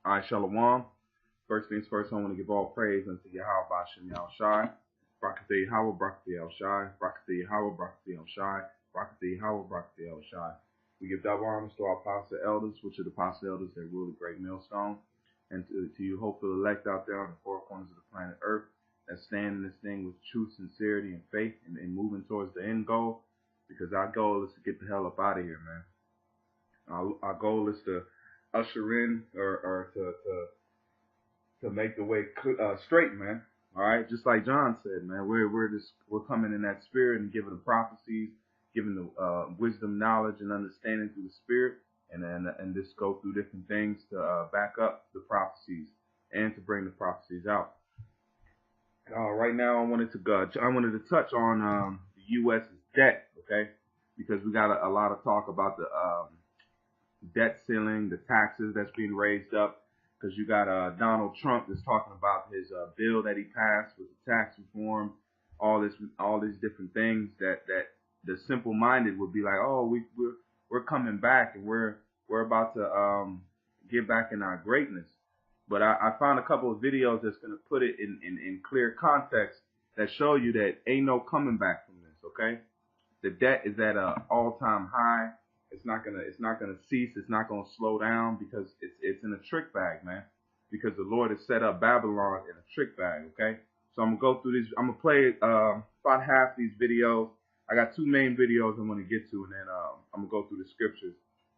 All right, Shalom. First things first, I want to give all praise unto Yahweh Bashem Yahushai. Brakathe Yahweh, Brakathe Yahushai. Brakathe Yahweh, Brakathe Yahushai. Brakathe Yahweh, Brakathe Yahushai. We give double honors to our apostle elders, which are the apostle elders that rule the great millstone, and to you hopeful elect out there on the four corners of the planet Earth that stand in this thing with true sincerity and faith and moving towards the end goal, because our goal is to get the hell up out of here, man. Our goal is to usher in or to make the way straight, man. All right, just like John said, man, we're coming in that spirit and giving the prophecies, giving the wisdom, knowledge, and understanding through the spirit, and just go through different things to back up the prophecies and to bring the prophecies out. Right now, I wanted to touch on the U.S.'s debt, okay, because we got a lot of talk about the debt ceiling, the taxes that's being raised up. Because you got Donald Trump that's talking about his bill that he passed with the tax reform, all these different things that the simple-minded would be like, oh, we're coming back and we're about to get back in our greatness. But I found a couple of videos that's gonna put it in clear context that show you that ain't no coming back from this. Okay, the debt is at an all-time high. It's not gonna cease. It's not gonna slow down because it's in a trick bag, man. Because the Lord has set up Babylon in a trick bag. Okay, so I'm gonna go through these. I'm gonna play about half these videos. I got two main videos I'm gonna get to, and then I'm gonna go through the scriptures.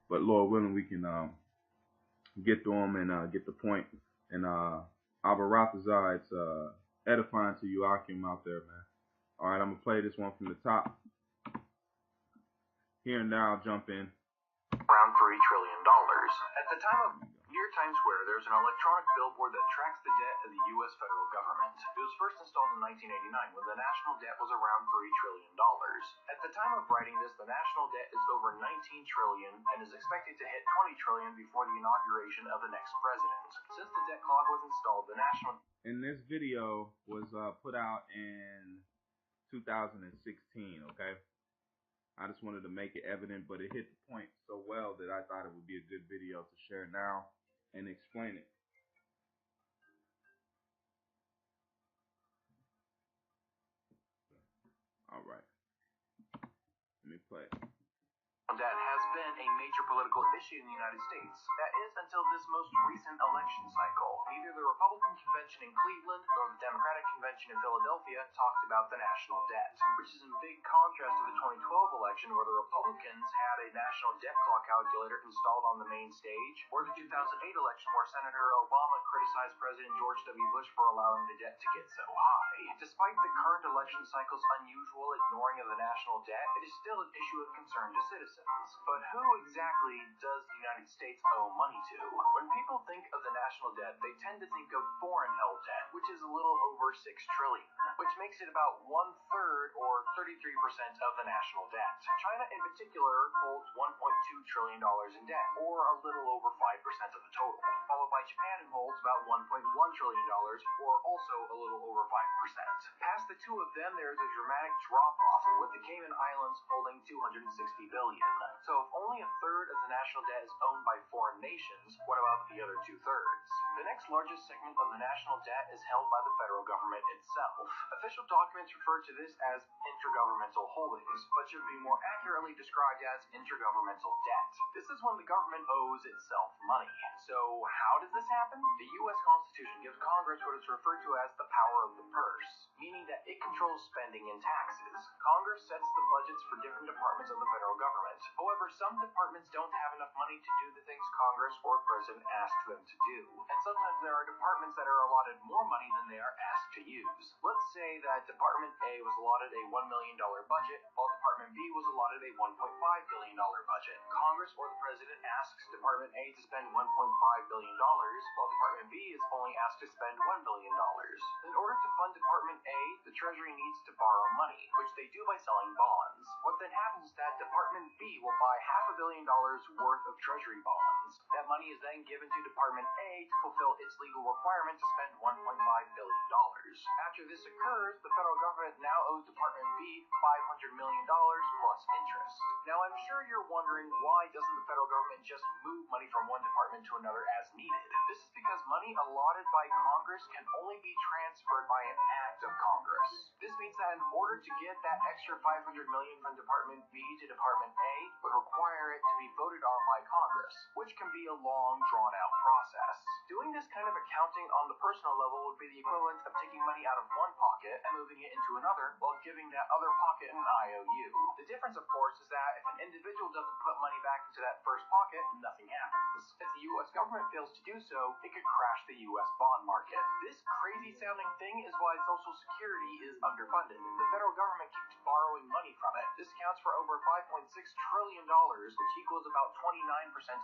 But Lord willing, we can get through them and get the point. And Abaratazar, it's edifying to you, Akim, out there, man. All right, I'm gonna play this one from the top. Here and now, I'll jump in. Around $3 trillion. At the time of near Times Square, there's an electronic billboard that tracks the debt of the U.S. federal government. It was first installed in 1989 when the national debt was around $3 trillion. At the time of writing this, the national debt is over $19 trillion and is expected to hit $20 trillion before the inauguration of the next president. Since the debt clock was installed, the national... And this video was put out in 2016, okay? I just wanted to make it evident, but it hit the point so well that I thought it would be a good video to share now and explain it. All right. Let me play. Debt has been a major political issue in the United States. That is, until this most recent election cycle. Neither the Republican convention in Cleveland nor the Democratic convention in Philadelphia talked about the national debt, which is in big contrast to the 2012 election where the Republicans had a national debt clock calculator installed on the main stage, or the 2008 election where Senator Obama criticized President George W. Bush for allowing the debt to get so high. Despite the current election cycle's unusual ignoring of the national debt, it is still an issue of concern to citizens. But who exactly does the United States owe money to? When people think of the national debt, they tend to think of foreign-held debt, which is a little over $6 trillion, which makes it about 1/3 or 33% of the national debt. China in particular holds $1.2 trillion in debt, or a little over 5% of the total, followed by Japan, who holds about $1.1 trillion, or also a little over 5%. Past the two of them, there is a dramatic drop-off, with the Cayman Islands holding $260 billion. So if only a third of the national debt is owned by foreign nations, what about the other 2/3? The next largest segment of the national debt is held by the federal government itself. Official documents refer to this as intergovernmental holdings, but should be more accurately described as intergovernmental debt. This is when the government owes itself money. So how does this happen? The U.S. Constitution gives Congress what is referred to as the power of the purse, meaning that it controls spending and taxes. Congress sets the budgets for different departments of the federal government. However, some departments don't have enough money to do the things Congress or President asks them to do. And sometimes there are departments that are allotted more money than they are asked to use. Let's say that Department A was allotted a $1 million budget, while Department B was allotted a $1.5 billion budget. Congress or the President asks Department A to spend $1.5 billion, while Department B is only asked to spend $1 billion. In order to fund Department A, the Treasury needs to borrow money, which they do by selling bonds. What then happens is that Department B will buy $500 million worth of Treasury bonds. That money is then given to Department A to fulfill its legal requirement to spend $1.5 billion. After this occurs, the federal government now owes Department B $500 million plus interest. Now, I'm sure you're wondering, why doesn't the federal government just move money from one department to another as needed? This is because money allotted by Congress can only be transferred by an act of Congress. This means that in order to get that extra $500 million from Department B to Department A would require it to be voted on by Congress, which can be a long, drawn-out process. Doing this kind of accounting on the personal level would be the equivalent of taking money out of one pocket and moving it into another while giving that other pocket an IOU. The difference, of course, is that if an individual doesn't put money back into that first pocket, nothing happens. If the U.S. government fails to do so, it could crash the U.S. bond market. This crazy-sounding thing is why Social Security is underfunded. The federal government keeps borrowing money from it. This counts for over $5.6 trillion, which equals about 29%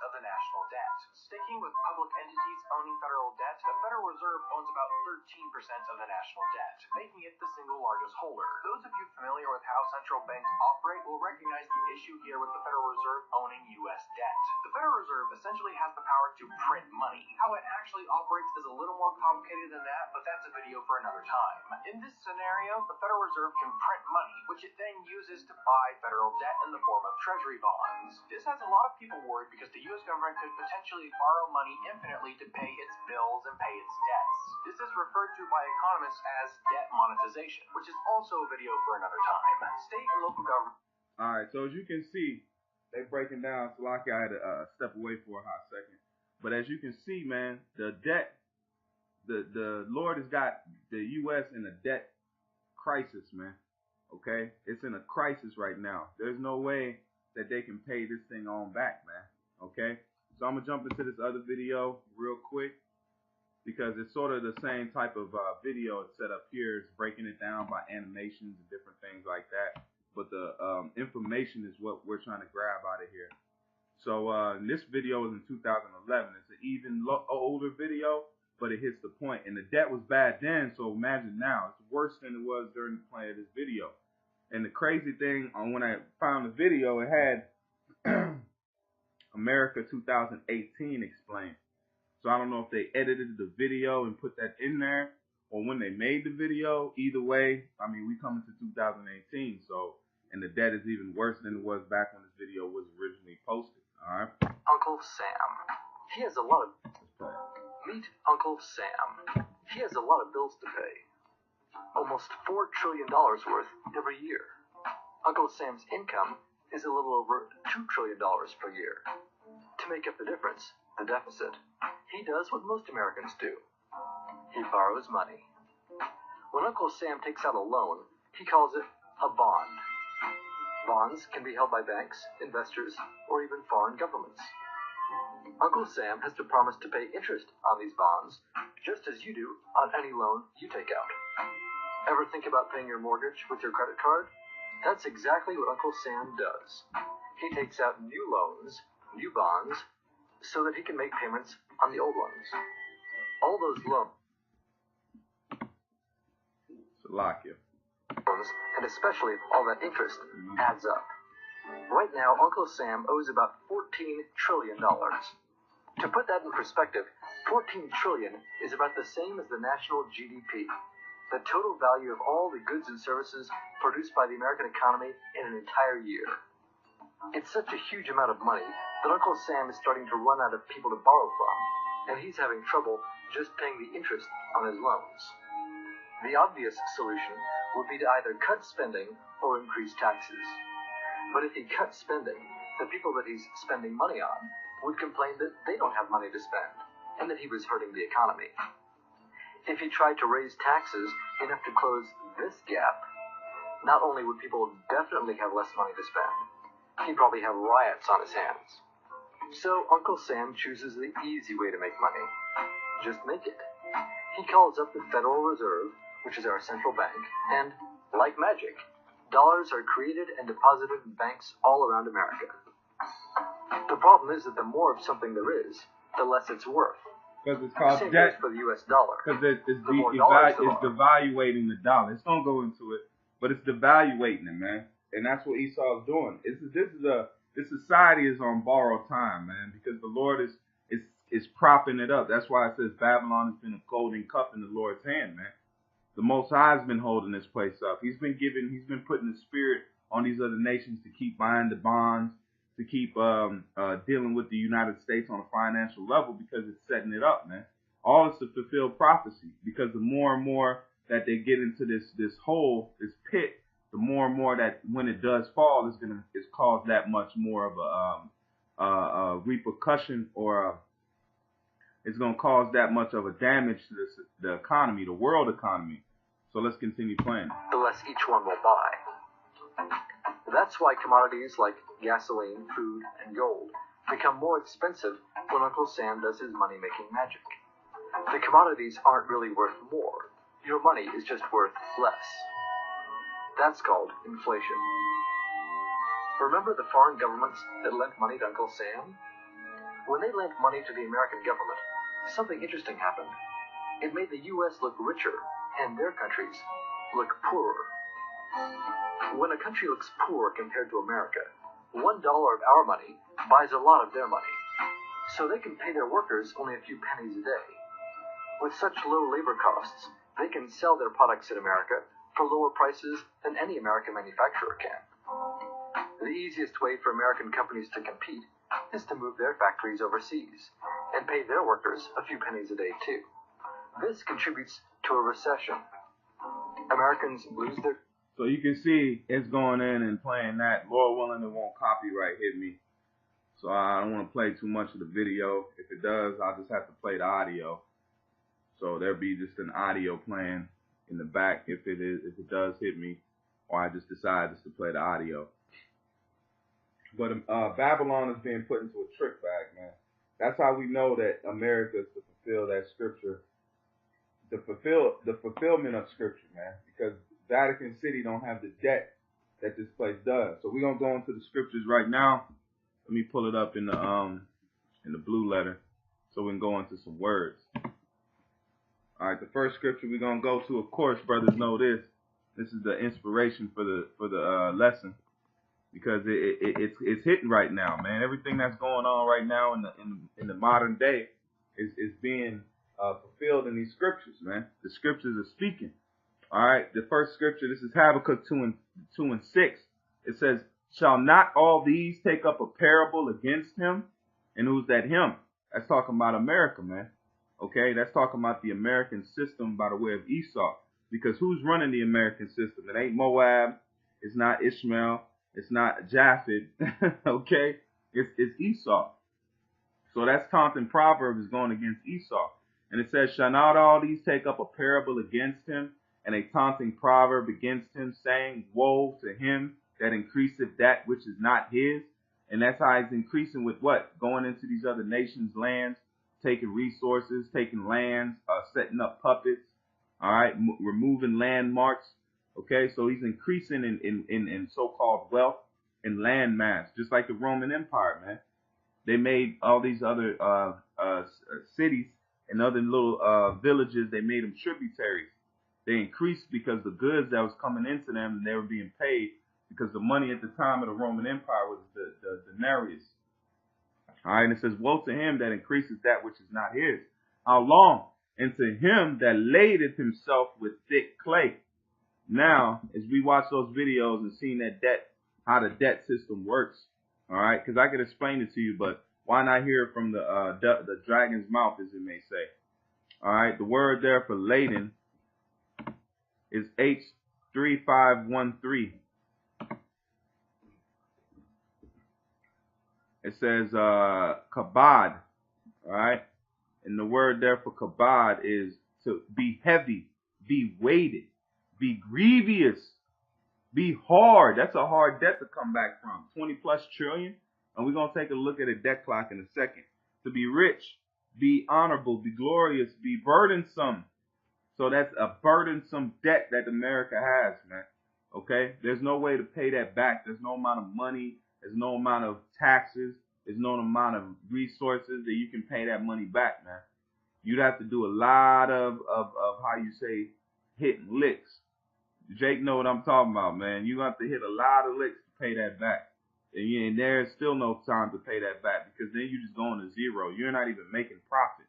of the national debt. Sticking with public entities owning federal debt, the Federal Reserve owns about 13% of the national debt, making it the single largest holder. Those of you familiar with how central banks operate will recognize the issue here with the Federal Reserve owning U.S. debt. The Federal Reserve essentially has the power to print money. How it actually operates is a little more complicated than that, but that's a video for another time. In this scenario, the Federal Reserve can print money, which it then uses to buy federal debt in the form of treasury bonds. This has a lot of people worried because the U.S. government could potentially borrow money infinitely to pay its bills and pay its debts. This is referred to by economists as debt monetization, which is also a video for another time. State and local government. All right, so as you can see, they're breaking down. Salaki, I had to step away for a hot second. But as you can see, man, the debt, the Lord has got the U.S. in a debt crisis, man. Okay? It's in a crisis right now. There's no way that they can pay this thing on back, man. Okay? So I'm going to jump into this other video real quick because it's sort of the same type of video it's set up here. It's breaking it down by animations and different things like that. But the information is what we're trying to grab out of here. So this video is in 2011. It's an even older video, but it hits the point. And the debt was bad then, so imagine now. It's worse than it was during the play of this video. And the crazy thing, when I found the video, it had America 2018 explained. So I don't know if they edited the video and put that in there, or when they made the video. Either way, I mean, we come into 2018, so, and the debt is even worse than it was back when this video was originally posted. All right. Uncle Sam. He has a lot of... Meet Uncle Sam. He has a lot of bills to pay. Almost $4 trillion worth every year. Uncle Sam's income is a little over $2 trillion per year. To make up the difference, the deficit, he does what most Americans do. He borrows money. When Uncle Sam takes out a loan, he calls it a bond. Bonds can be held by banks, investors, or even foreign governments. Uncle Sam has to promise to pay interest on these bonds, just as you do on any loan you take out. Ever think about paying your mortgage with your credit card? That's exactly what Uncle Sam does. He takes out new loans, new bonds, so that he can make payments on the old ones. All those loans, and especially all that interest, adds up. Right now, Uncle Sam owes about $14 trillion. To put that in perspective, $14 trillion is about the same as the national GDP, the total value of all the goods and services produced by the American economy in an entire year. It's such a huge amount of money that Uncle Sam is starting to run out of people to borrow from, and he's having trouble just paying the interest on his loans. The obvious solution would be to either cut spending or increase taxes. But if he cuts spending, the people that he's spending money on would complain that they don't have money to spend, and that he was hurting the economy. If he tried to raise taxes enough to close this gap, not only would people definitely have less money to spend, he'd probably have riots on his hands. So Uncle Sam chooses the easy way to make money. Just make it. He calls up the Federal Reserve, which is our central bank, and, like magic, dollars are created and deposited in banks all around America. The problem is that the more of something there is, the less it's worth. Because it's called same debt. goes for the U.S. dollar. Because it's it's devaluating the dollar. It's gonna go into it, but it's devaluating it, man. And that's what Esau is doing. This society is on borrowed time, man, because the Lord is propping it up. That's why it says Babylon has been a golden cup in the Lord's hand, man. The Most High has been holding this place up. He's been putting the spirit on these other nations to keep buying the bonds, to keep dealing with the United States on a financial level, because it's setting it up, man. All is to fulfill prophecy, because the more and more that they get into this hole, this pit, the more and more that when it does fall, it's cause that much more of a repercussion, or it's going to cause that much of a damage to the economy, the world economy. So let's continue playing. The less each one will buy. That's why commodities like gasoline, food, and gold become more expensive when Uncle Sam does his money-making magic. The commodities aren't really worth more. Your money is just worth less. That's called inflation. Remember the foreign governments that lent money to Uncle Sam? When they lent money to the American government, something interesting happened. It made the U.S. look richer and their countries look poorer. When a country looks poor compared to America, $1 of our money buys a lot of their money, so they can pay their workers only a few pennies a day. With such low labor costs, they can sell their products in America for lower prices than any American manufacturer can. The easiest way for American companies to compete is to move their factories overseas and pay their workers a few pennies a day too. This contributes to a recession. Americans lose their... So you can see it's going in and playing that. Lord willing, it won't copyright hit me. So I don't want to play too much of the video. If it does, I'll just have to play the audio. So there'll be just an audio playing in the back if it does hit me, or I just decide just to play the audio. But Babylon is being put into a trick bag, man. That's how we know that America is to fulfill that scripture, the fulfillment of scripture, man. Because Vatican City don't have the debt that this place does. So we're gonna go into the scriptures right now. Let me pull it up in the blue letter so we can go into some words. All right, the first scripture we're gonna go to, of course, brothers know this. This is the inspiration for the lesson, because it's hitting right now, man. Everything that's going on right now in the modern day is being fulfilled in these scriptures, man. The scriptures are speaking. All right, the first scripture, this is Habakkuk 2 and 6. It says, "Shall not all these take up a parable against him?" And who's that him? That's talking about America, man. Okay, that's talking about the American system by the way of Esau. Because who's running the American system? It ain't Moab. It's not Ishmael. It's not Japheth. Okay, it's Esau. So that's taunting proverb is going against Esau. And it says, "Shall not all these take up a parable against him, and a taunting proverb against him, saying, Woe to him that increaseth that which is not his." And that's how he's increasing with what? Going into these other nations' lands, taking resources, taking lands, setting up puppets, all right, removing landmarks. Okay, so he's increasing in so-called wealth and land mass, just like the Roman Empire, man. They made all these other cities and other little villages, they made them tributaries. They increased because the goods that was coming into them, and they were being paid, because the money at the time of the Roman Empire was the denarius. All right, and it says, "Woe to him that increases that which is not his. How long? And to him that ladeth himself with thick clay." Now, as we watch those videos and seeing that debt, how the debt system works, all right, because I could explain it to you, but why not hear it from the dragon's mouth, as it may say? All right, the word there for laden is H3513. It says kabod, all right? And the word there for kabod is to be heavy, be weighted, be grievous, be hard. That's a hard debt to come back from. 20 plus trillion. And we're going to take a look at a debt clock in a second. To be rich, be honorable, be glorious, be burdensome. So that's a burdensome debt that America has, man. Okay? There's no way to pay that back. There's no amount of money. There's no amount of taxes. There's no amount of resources that you can pay that money back, man. You'd have to do a lot of how you say, hitting licks. Jake know what I'm talking about, man. You have to hit a lot of licks to pay that back. And there's still no time to pay that back, because then you're just going to zero. You're not even making profit.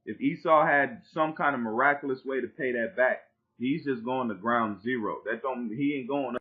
If Esau had some kind of miraculous way to pay that back, he's just going to ground zero. He ain't going